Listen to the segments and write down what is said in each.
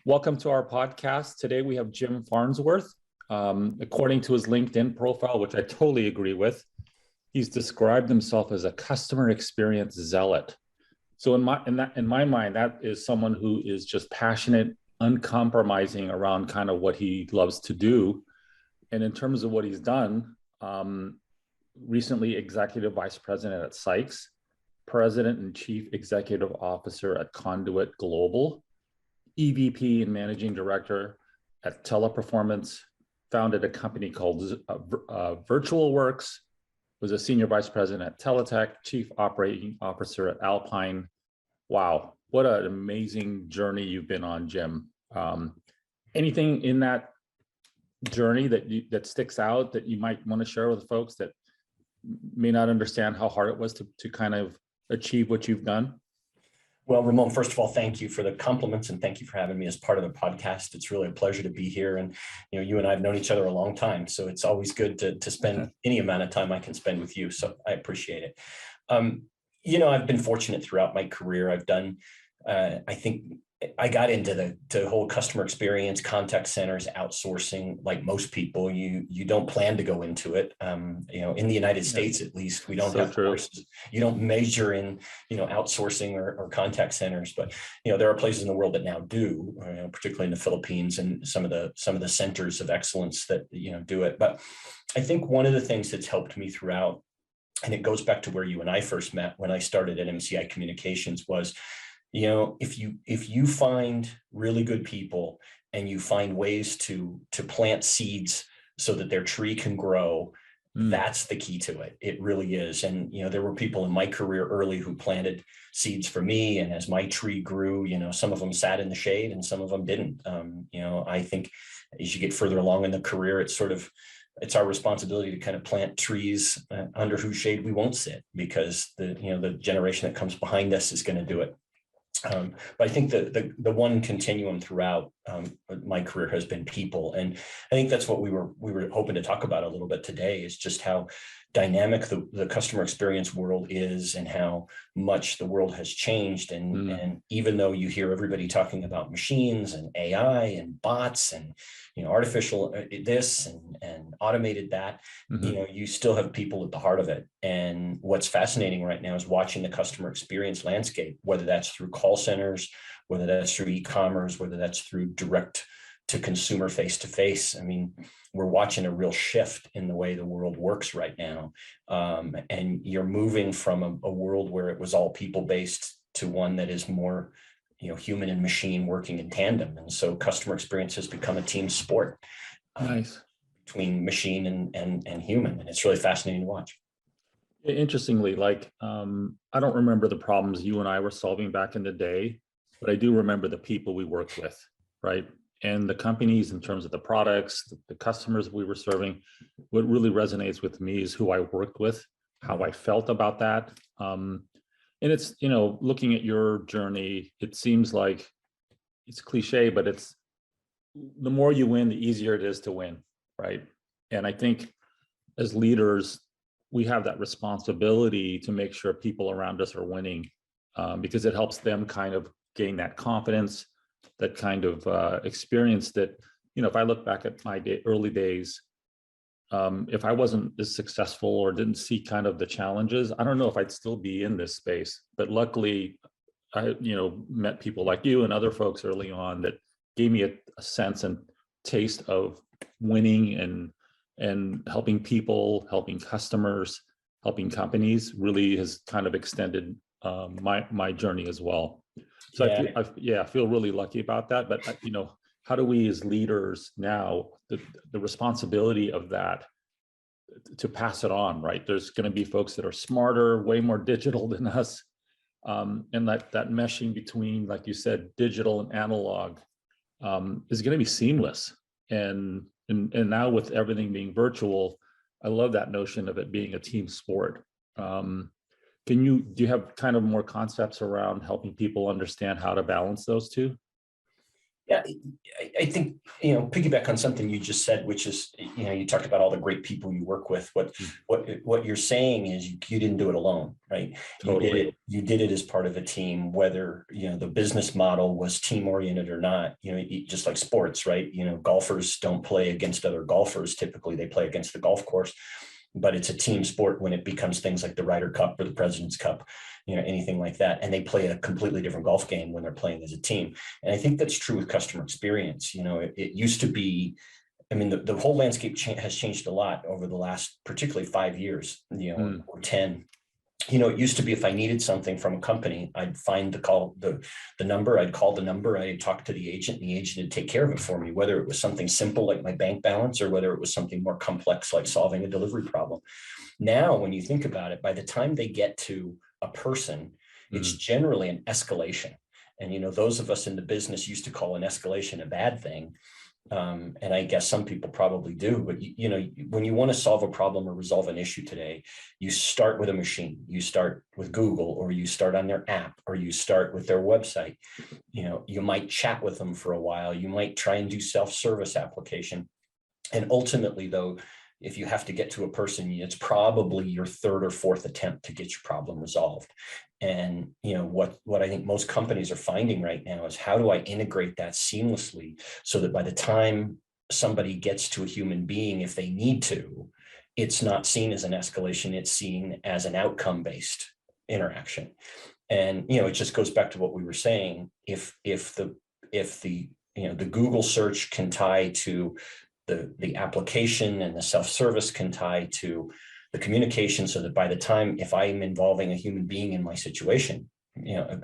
Welcome to our podcast. Today we have Jim Farnsworth. According to his LinkedIn profile, which I totally agree with, he's described himself as a customer experience zealot. So in my mind, that is someone who is just passionate, uncompromising around kind of what he loves to do. And in terms of what he's done, recently executive vice president at SYKES, president and chief executive officer at Conduit Global, EVP and managing director at Teleperformance, founded a company called VirtualWorks, was a senior vice president at Teletech, chief operating officer at Alpine. Wow, what an amazing journey you've been on, Jim. Anything in that journey that sticks out that you might want to share with folks that may not understand how hard it was to kind of achieve what you've done? Well, Ramon, first of all, thank you for the compliments and thank you for having me as part of the podcast. It's really a pleasure to be here. And, you and I have known each other a long time, so it's always good to spend any amount of time I can spend with you. So I appreciate it. I've been fortunate throughout my career. I've done, I think I got into the whole customer experience, contact centers, outsourcing. Like most people, you don't plan to go into it. In the United States, at least, we don't have courses. You don't major in, outsourcing or contact centers, but there are places in the world that now do, particularly in the Philippines and some of the centers of excellence that do it. But I think one of the things that's helped me throughout, and it goes back to where you and I first met when I started at MCI Communications, was if you find really good people and you find ways to plant seeds so that their tree can grow, that's the key to it. It really is. And, there were people in my career early who planted seeds for me. And as my tree grew, some of them sat in the shade and some of them didn't. I think as you get further along in the career, it's our responsibility to kind of plant trees under whose shade we won't sit, because the generation that comes behind us is going to do it. But I think the one continuum throughout my career has been people, and I think that's what we were hoping to talk about a little bit today, is just how dynamic the customer experience world is and how much the world has changed. And even though you hear everybody talking about machines and AI and bots and artificial this and automated that, you still have people at the heart of it. And what's fascinating right now is watching the customer experience landscape, whether that's through call centers, whether that's through e-commerce, whether that's through direct to consumer face-to-face. I mean, we're watching a real shift in the way the world works right now. And you're moving from a world where it was all people-based to one that is more, human and machine working in tandem. And so customer experience has become a team sport. Nice. Between machine and human. And it's really fascinating to watch. Interestingly, I don't remember the problems you and I were solving back in the day, but I do remember the people we worked with, right? And the companies, in terms of the products, the customers we were serving. What really resonates with me is who I worked with, how I felt about that. And it's, looking at your journey, it seems like it's cliche, but it's the more you win, the easier it is to win, right? And I think as leaders, we have that responsibility to make sure people around us are winning, because it helps them kind of gain that confidence, that kind of experience that, if I look back at my early days, if I wasn't as successful or didn't see kind of the challenges, I don't know if I'd still be in this space. But luckily, I, met people like you and other folks early on that gave me a sense and taste of winning and helping people, helping customers, helping companies really has kind of extended my journey as well. So I feel really lucky about that. But how do we as leaders now, the responsibility of that to pass it on, right? There's going to be folks that are smarter, way more digital than us, and that meshing between, like you said, digital and analog is going to be seamless. And now with everything being virtual, I love that notion of it being a team sport. Do you have kind of more concepts around helping people understand how to balance those two? Yeah, I think, piggyback on something you just said, which is, you talked about all the great people you work with. What you're saying is you didn't do it alone, right? Totally. You did it as part of a team, whether, the business model was team oriented or not, just like sports, right? Golfers don't play against other golfers. Typically they play against the golf course, but it's a team sport when it becomes things like the Ryder Cup or the President's Cup, anything like that. And they play a completely different golf game when they're playing as a team. And I think that's true with customer experience. It used to be, I mean, the whole landscape has changed a lot over the last, particularly 5 years, or 10. It used to be if I needed something from a company, I'd find the number, I'd call the number, I'd talk to the agent, and the agent would take care of it for me, whether it was something simple like my bank balance or whether it was something more complex like solving a delivery problem. Now, when you think about it, by the time they get to a person, it's generally an escalation. And, those of us in the business used to call an escalation a bad thing. And I guess some people probably do, but when you want to solve a problem or resolve an issue today, you start with a machine, you start with Google, or you start on their app, or you start with their website. You might chat with them for a while, you might try and do self-service application. And ultimately, though, if you have to get to a person, it's probably your third or fourth attempt to get your problem resolved. And what I think most companies are finding right now is, how do I integrate that seamlessly so that by the time somebody gets to a human being, if they need to, it's not seen as an escalation, it's seen as an outcome-based interaction. And it just goes back to what we were saying. If the Google search can tie to the application, and the self-service can tie to the communication, so that by the time, if I'm involving a human being in my situation,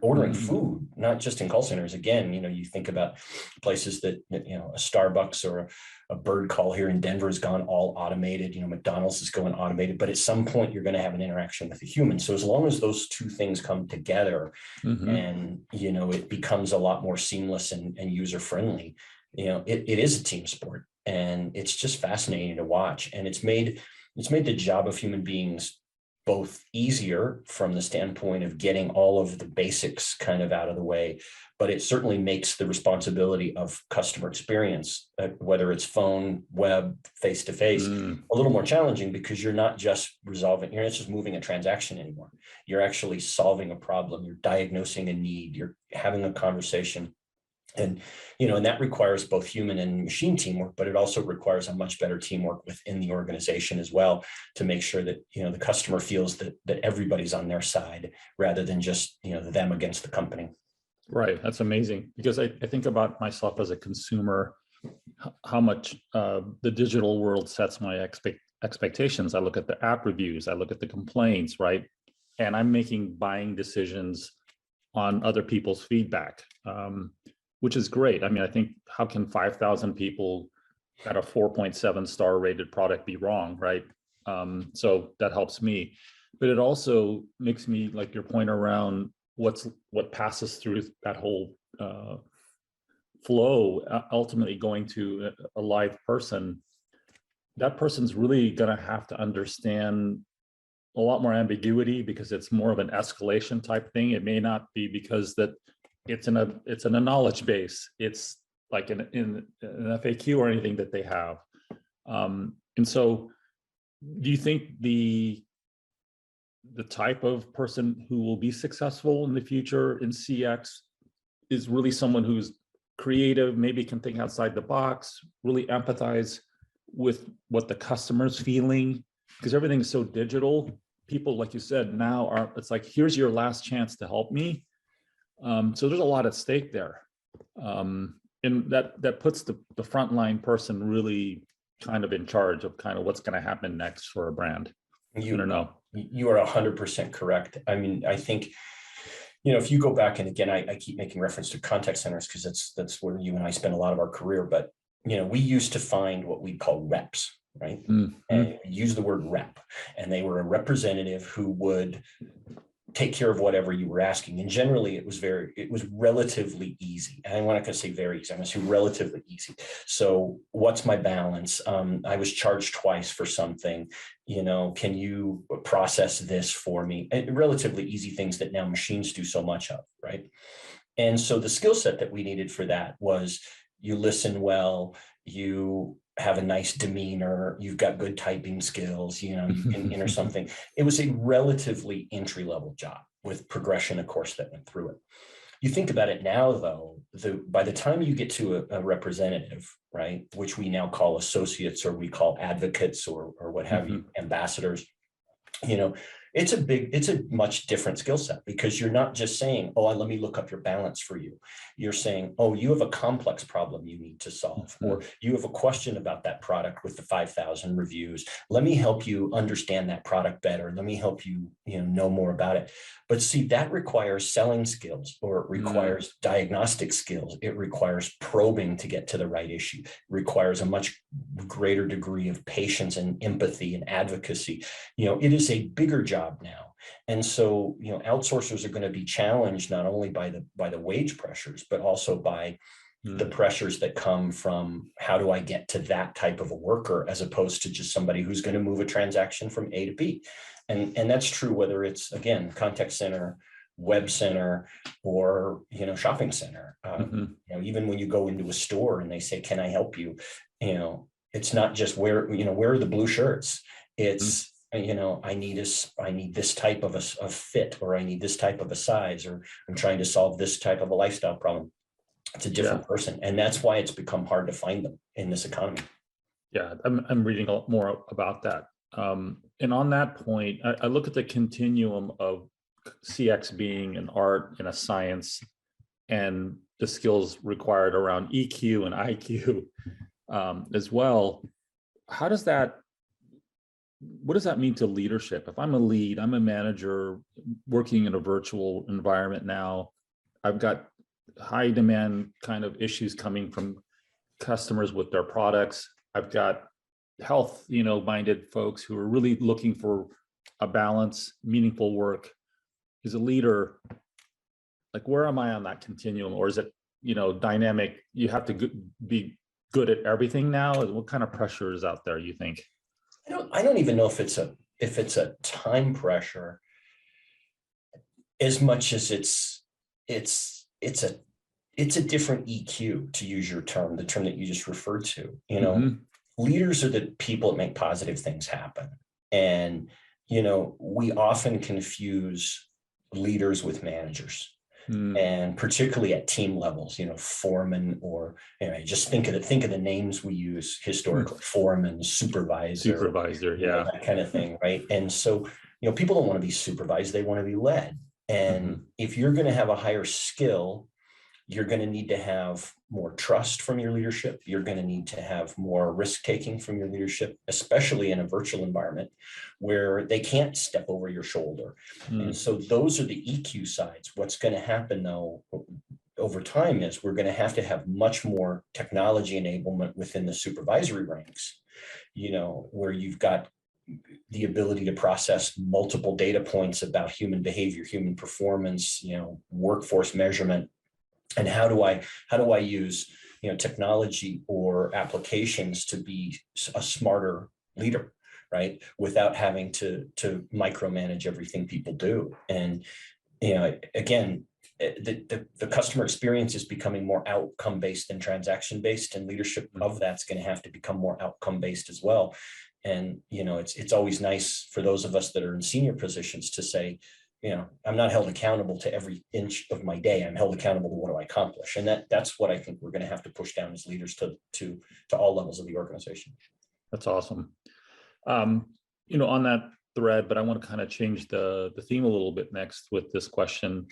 ordering food, not just in call centers, again, you think about places that, a Starbucks or a Bird Call here in Denver has gone all automated, McDonald's is going automated, but at some point you're going to have an interaction with a human. So as long as those two things come together and, it becomes a lot more seamless and user-friendly, it is a team sport. And it's just fascinating to watch. And it's made the job of human beings both easier from the standpoint of getting all of the basics kind of out of the way, but it certainly makes the responsibility of customer experience, whether it's phone, web, face-to-face, a little more challenging, because you're not just moving a transaction anymore. You're actually solving a problem. You're diagnosing a need. You're having a conversation. And, and that requires both human and machine teamwork, but it also requires a much better teamwork within the organization as well, to make sure that, the customer feels that everybody's on their side, rather than just, them against the company. Right. That's amazing, because I think about myself as a consumer, how much the digital world sets my expectations. I look at the app reviews, I look at the complaints, right? And I'm making buying decisions on other people's feedback. Which is great. I mean, I think, how can 5,000 people at a 4.7 star rated product be wrong, right? So that helps me, but it also makes me, like your point around what passes through that whole flow, ultimately going to a live person. That person's really going to have to understand a lot more ambiguity, because it's more of an escalation type thing. It may not be because that it's in a knowledge base. It's like in an FAQ or anything that they have. And so, do you think the type of person who will be successful in the future in CX is really someone who's creative, maybe can think outside the box, really empathize with what the customer's feeling? Because everything is so digital. People, like you said, now it's like, here's your last chance to help me. So there's a lot at stake there. And that puts the frontline person really kind of in charge of kind of what's going to happen next for a brand. You don't know. You are 100% correct. I mean, I think, if you go back, and again, I keep making reference to contact centers because that's where you and I spent a lot of our career, but, we used to find what we call reps, right? And we use the word rep, and they were a representative who would take care of whatever you were asking. And generally it was relatively easy. And I'm not going to say very easy, I'm going to say relatively easy. So what's my balance? I was charged twice for something, can you process this for me? And relatively easy things that now machines do so much of, right? And so the skill set that we needed for that was you listen well, you have a nice demeanor, you've got good typing skills, you know, you can enter something. It was a relatively entry-level job with progression, of course, that went through it. You think about it now, though, by the time you get to a representative, right, which we now call associates or we call advocates or what have you, ambassadors, you know, it's a much different skill set, because you're not just saying, oh, let me look up your balance for you. You're saying, oh, you have a complex problem you need to solve, or you have a question about that product with the 5,000 reviews. Let me help you understand that product better. Let me help you, know more about it. But see, that requires selling skills, or it requires diagnostic skills. It requires probing to get to the right issue. It requires a much greater degree of patience and empathy and advocacy. It is a bigger job now. And so, outsourcers are going to be challenged not only by the wage pressures, but also by the pressures that come from how do I get to that type of a worker, as opposed to just somebody who's going to move a transaction from A to B. And that's true whether it's, again, contact center, web center, or shopping center. Even when you go into a store and they say, "Can I help you?" It's not just where are the blue shirts. It's I need this type of a fit, or I need this type of a size, or I'm trying to solve this type of a lifestyle problem. It's a different person, and that's why it's become hard to find them in this economy. Yeah, I'm reading a lot more about that. And on that point, I look at the continuum of CX being an art and a science, and the skills required around EQ and IQ as well. What does that mean to leadership? If I'm a lead, I'm a manager working in a virtual environment now, I've got high demand kind of issues coming from customers with their products. I've got health, minded folks who are really looking for a balance, meaningful work. As a leader, like, where am I on that continuum? Or is it, dynamic? You have to be good at everything now? What kind of pressure is out there, you think? I don't even know if it's a time pressure as much as it's a different EQ, to use your term, the term that you just referred to. Leaders are the people that make positive things happen. And, we often confuse leaders with managers. And particularly at team levels, foreman, or just think of the names we use historically: foreman, supervisor, yeah, that kind of thing, right? And so, people don't want to be supervised; they want to be led. And if you're going to have a higher skill, you're going to need to have more trust from your leadership. You're going to need to have more risk-taking from your leadership, especially in a virtual environment where they can't step over your shoulder. And so those are the EQ sides. What's going to happen, though, over time is we're going to have much more technology enablement within the supervisory ranks, where you've got the ability to process multiple data points about human behavior, human performance, workforce measurement. And how do I use technology or applications to be a smarter leader, right? Without having to micromanage everything people do. And again, the customer experience is becoming more outcome based than transaction based, and leadership of that's going to have to become more outcome based as well. And it's always nice for those of us that are in senior positions to say, I'm not held accountable to every inch of my day. I'm held accountable to what do I accomplish. And that's what I think we're going to have to push down as leaders to all levels of the organization. That's awesome. On that thread, but I want to kind of change the theme a little bit next with this question.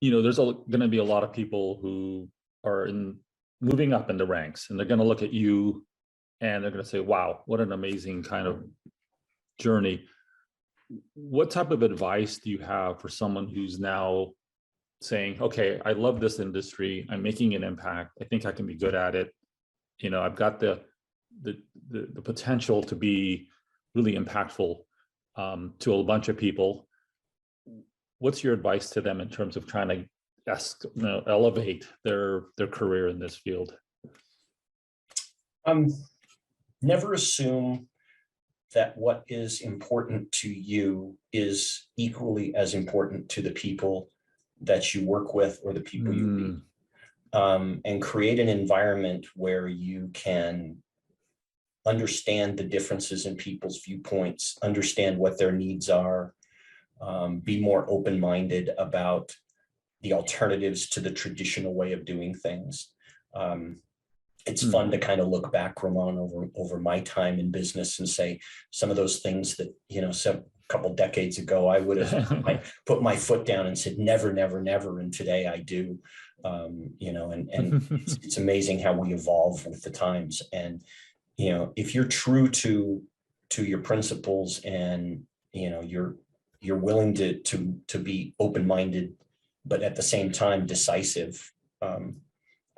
There's going to be a lot of people who are moving up in the ranks, and they're going to look at you and they're going to say, wow, what an amazing kind of journey. What type of advice do you have for someone who's now saying, okay, I love this industry, I'm making an impact, I think I can be good at it, I've got the potential to be really impactful to a bunch of people? What's your advice to them in terms of trying to elevate their career in this field? Never assume that what is important to you is equally as important to the people that you work with or the people you lead, and create an environment where you can understand the differences in people's viewpoints, understand what their needs are, be more open-minded about the alternatives to the traditional way of doing things. It's fun to kind of look back, Ramon, over my time in business and say some of those things that, a couple decades ago, I would have put my foot down and said, never, never, never. And today I do, and it's amazing how we evolve with the times. And, if you're true to your principles and, you're willing to be open-minded, but at the same time decisive,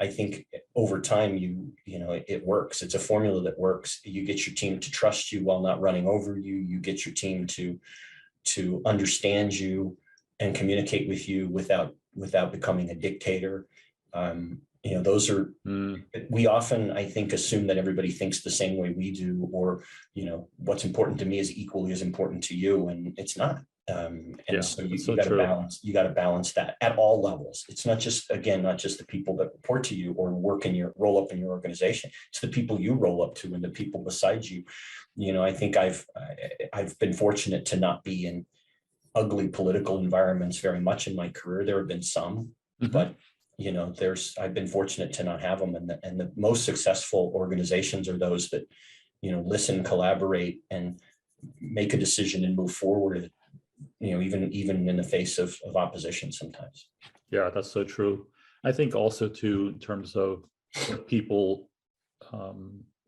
I think over time, it works. It's a formula that works. You get your team to trust you while not running over you. You get your team to understand you and communicate with you without becoming a dictator. Those are, we often, I think, assume that everybody thinks the same way we do, or, what's important to me is equally as important to you, and it's not. So you got to balance that at all levels. It's not just the people that report to you or roll up in your organization. It's the people you roll up to and the people beside you. I think I've been fortunate to not be in ugly political environments very much in my career. There have been some, but I've been fortunate to not have them. And the most successful organizations are those that, listen, collaborate, and make a decision and move forward, even in the face of opposition sometimes. Yeah, that's so true. I think also too, in terms of what people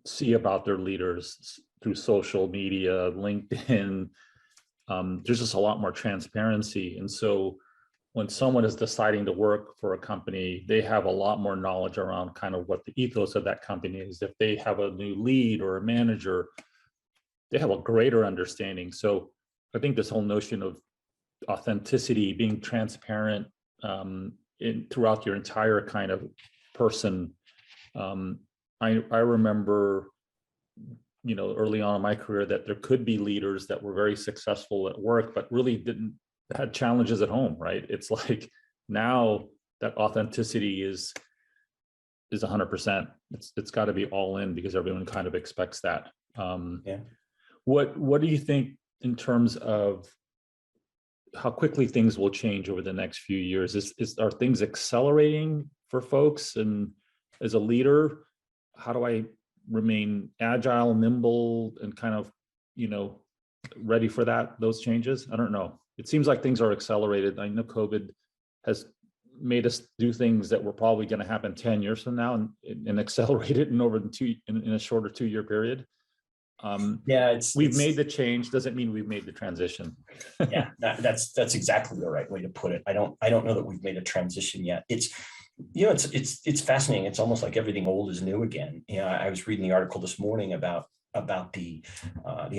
see about their leaders through social media, LinkedIn, there's just a lot more transparency. And so when someone is deciding to work for a company, they have a lot more knowledge around kind of what the ethos of that company is. If they have a new lead or a manager, they have a greater understanding. So I think this whole notion of authenticity, being transparent throughout your entire kind of person. I remember, early on in my career that there could be leaders that were very successful at work, but really had challenges at home, right? It's like now that authenticity is 100%. It's got to be all in because everyone kind of expects that. What do you think in terms of how quickly things will change over the next few years? Are things accelerating for folks? And as a leader, how do I remain agile, nimble, and kind of, ready for those changes? I don't know. It seems like things are accelerated. I know COVID has made us do things that were probably going to happen 10 years from now and accelerate it in a shorter 2-year period. We've made the change. Doesn't mean we've made the transition. Yeah, that's exactly the right way to put it. I don't know that we've made a transition yet. It's fascinating. It's almost like everything old is new again. I was reading the article this morning about the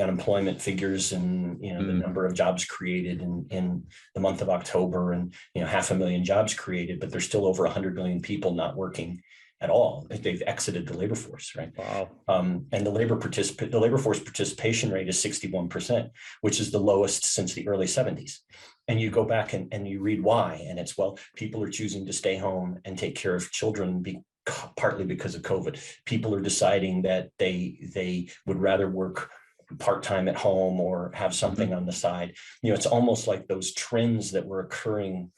unemployment figures and the number of jobs created in the month of October, and 500,000 jobs created, but there's still over 100 million people not working at all. They've exited the labor force, right? Wow. And the labor force participation rate is 61%, which is the lowest since the early 70s. And you go back and you read why, and it's, well, people are choosing to stay home and take care of children partly because of COVID. People are deciding that they would rather work part-time at home or have something on the side. It's almost like those trends that are occurring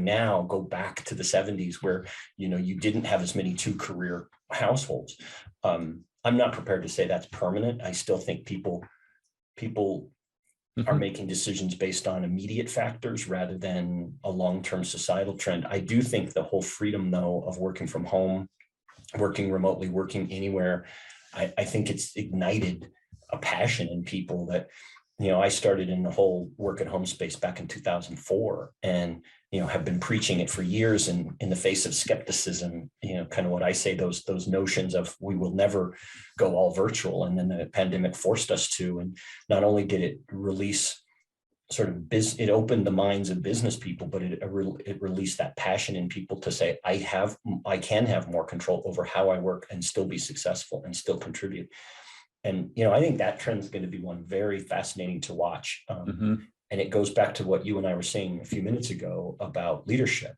now go back to the 70s, where you didn't have as many 2-career households. I'm not prepared to say that's permanent. I still think people are making decisions based on immediate factors rather than a long-term societal trend. I do think the whole freedom, though, of working from home, working remotely, working anywhere, I think it's ignited a passion in people that, I started in the whole work at home space back in 2004, and, have been preaching it for years. And in the face of skepticism, kind of what I say, those notions of we will never go all virtual. And then the pandemic forced us to, and not only did it release it opened the minds of business people, but it released that passion in people to say, I can have more control over how I work and still be successful and still contribute. And, I think that trend is going to be one very fascinating to watch. And it goes back to what you and I were saying a few minutes ago about leadership.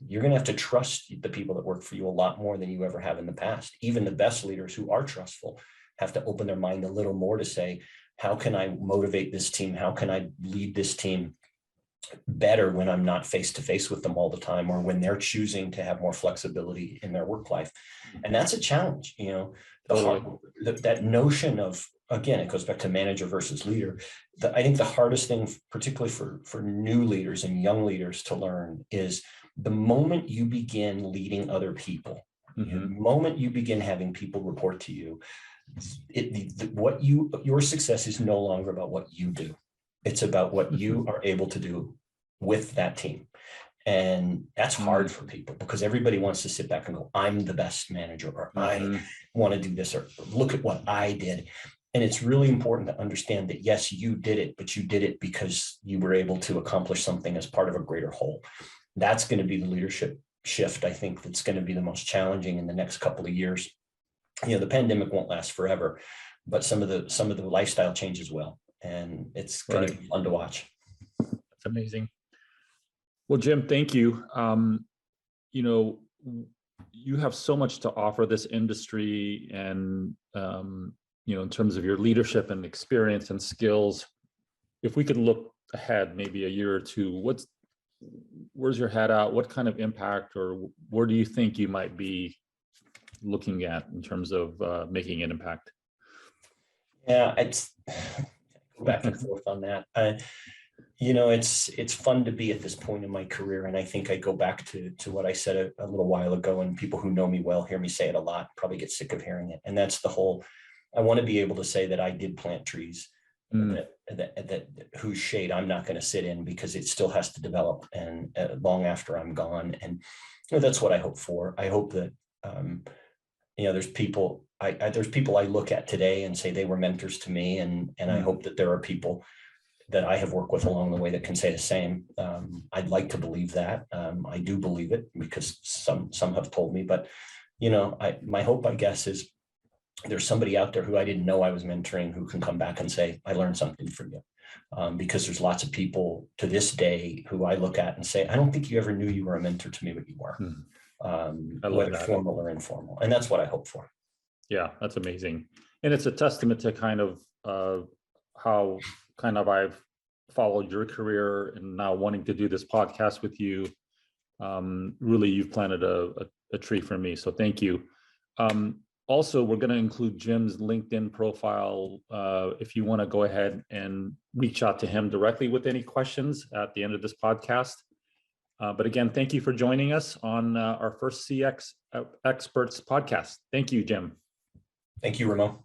You're going to have to trust the people that work for you a lot more than you ever have in the past. Even the best leaders who are trustful have to open their mind a little more to say, how can I motivate this team? How can I lead this team better when I'm not face to face with them all the time, or when they're choosing to have more flexibility in their work life? And that's a challenge, that notion of, again, it goes back to manager versus leader. I think the hardest thing, particularly for new leaders and young leaders to learn, is the moment you begin leading other people, the moment you begin having people report to you, your success is no longer about what you do. It's about what you are able to do with that team. And that's hard for people, because everybody wants to sit back and go, I'm the best manager, or I want to do this, or look at what I did. And it's really important to understand that, yes, you did it, but you did it because you were able to accomplish something as part of a greater whole. That's going to be the leadership shift, I think, that's going to be the most challenging in the next couple of years. The pandemic won't last forever, but some of the lifestyle changes will, and it's going to be fun to watch. That's amazing. Well, Jim, thank you. You have so much to offer this industry, and in terms of your leadership and experience and skills. If we could look ahead maybe a year or two, where's your head at? What kind of impact, or where do you think you might be looking at in terms of making an impact? Yeah, it's go back and forth on that. It's fun to be at this point in my career, and I think I go back to what I said a little while ago, and people who know me well hear me say it a lot, probably get sick of hearing it. And that's the whole, I want to be able to say that I did plant trees that whose shade I'm not going to sit in, because it still has to develop, and long after I'm gone. And that's what I hope for. I hope that there's people I look at today and say they were mentors to me, and I hope that there are people that I have worked with along the way that can say the same. I'd like to believe that. I do believe it, because some have told me, but my hope, I guess, is there's somebody out there who I didn't know I was mentoring who can come back and say, I learned something from you. Because there's lots of people to this day who I look at and say, I don't think you ever knew you were a mentor to me, but you were, whether formal or informal. And that's what I hope for. Yeah, that's amazing. And it's a testament to kind of how kind of I've followed your career, and now wanting to do this podcast with you. Really, you've planted a tree for me. So thank you. Also, we're going to include Jim's LinkedIn profile if you want to go ahead and reach out to him directly with any questions at the end of this podcast. But again, thank you for joining us on our first CX Experts podcast. Thank you, Jim. Thank you, Ramon.